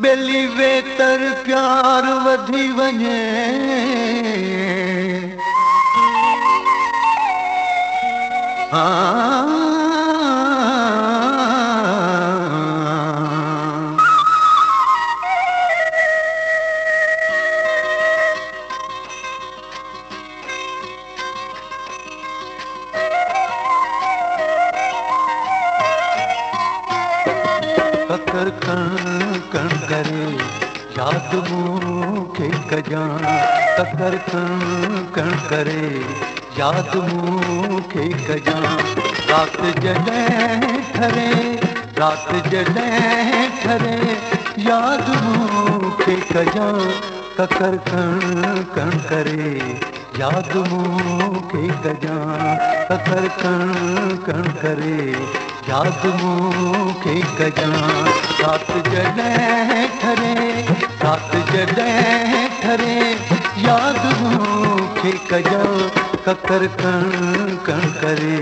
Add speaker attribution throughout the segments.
Speaker 1: बेली वेतर प्यार वधी वञे ककर कण कण करे याद मूंखे कजां ककर कण कण करे याद मूंखे कजां रात जॾहिं ठरे रात जॾहिं ठरे याद मूंखे कजां ककर कण कण करे याद मूंखे कजां ककर कण कण करे याद मूंखे कजां रात जॾहिं ठरे रात जॾहिं ठरे याद मूंखे कजां ककर कण कण करे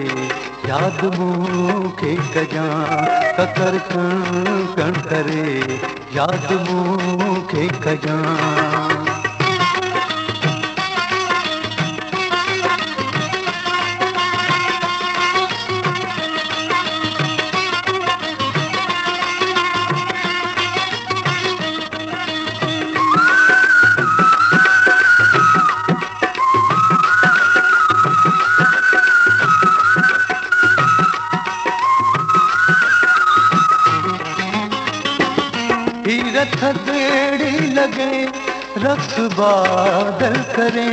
Speaker 1: याद मूंखे कजां ककर कण कण करे याद मूंखे कजां थदेड़ी लगे रक्स बादल करे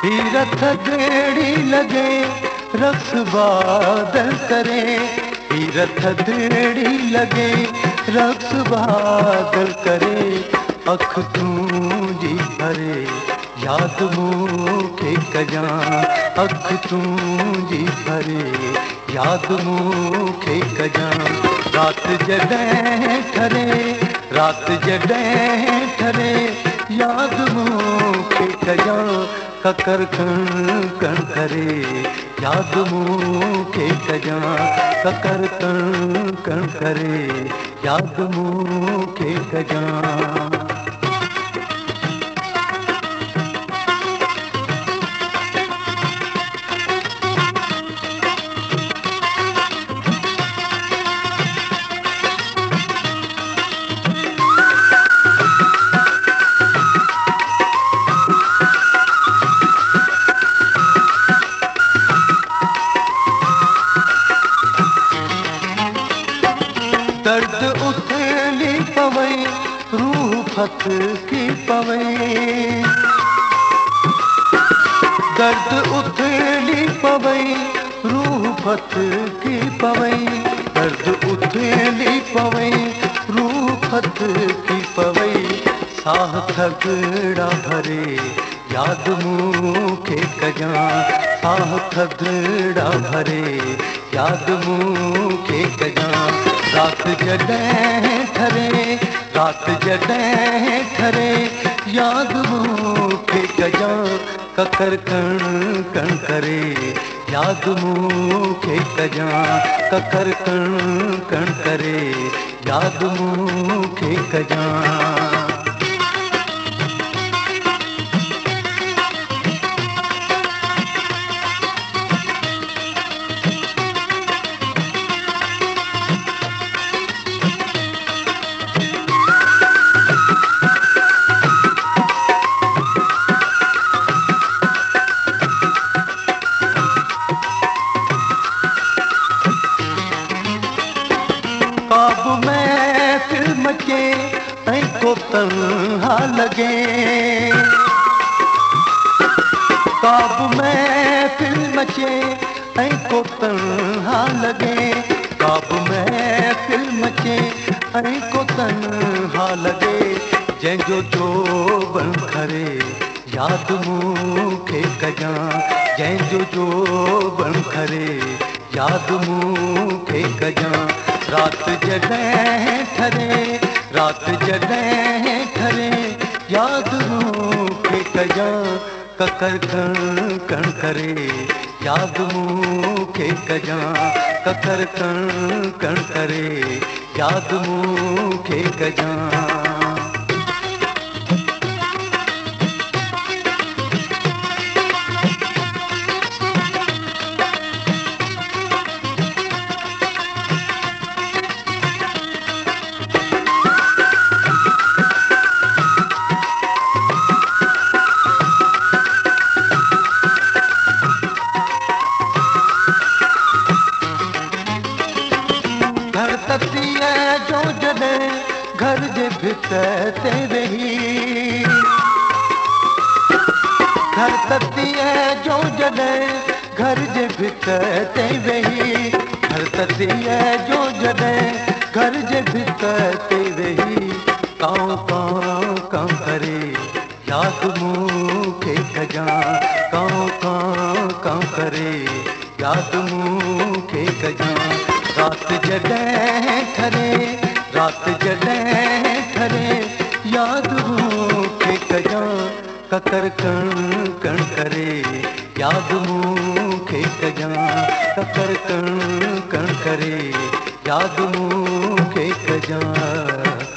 Speaker 1: हीरत थदेड़ी लगे रक्स बादल करे हीरत थदेड़ी लगे रक्स बादल करे अख तुंहिंजी भरे याद मूंखे कजां अख तुंहिंजी भरे याद मूंखे कजां रात जॾहिं ठरे रात जॾहिं ठरे याद मूंखे कजां ककर कण कण करे याद मूंखे कजां ककर कण कण करे याद मूंखे कजां दर्द उथली पवे रूह फतकी पवे दर्द उथली पवे रूह फतकी पवे दर्द उथली पवे रूह फतकी पवे साह थगड़ा भरे याद मूंखे कजां साह थगड़ा भरे याद मूंखे कजां रात जॾहिं ठरे रात जॾहिं ठरे याद मूंखे कजां ककर कण कण करे याद मूंखे कजां ककर कण कण करे याद मूंखे कजां ख्वाब में फिल्म के ऐं को तन्हा लगे। काब महफिल मचे ऐं को तन्हा लगे। काब महफिल मचे ऐं को तन्हा लगे। जंहिंजो जोबन खरे याद मूंखे कजां। जंहिंजो जोबन खरे याद मूंखे कजां। रात जॾहिं ठरे रात जॾहिं ठरे याद मूंखे कजां। ककर कण कण करे याद मूंखे कजां। ककर कण कण करे याद मूंखे कजां। ततीअ जो जॾहिं घर जे भितर ते वेही। घर ततीअ जो जॾहिं घर जे भितर ते वेही। घर ततीअ जो जॾहिं घर जे भितर ते वेही। काऊं काऊं काऊं करे याद मूंखे कजां। काऊं काऊं काऊं करे याद मूंखे कजां। रात जॾहिं ठरे रात जॾहिं ठरे याद मूंखे कजां। ककर कण कण करे याद मूंखे कजां। ककर कण कण करे याद मूंखे कजां।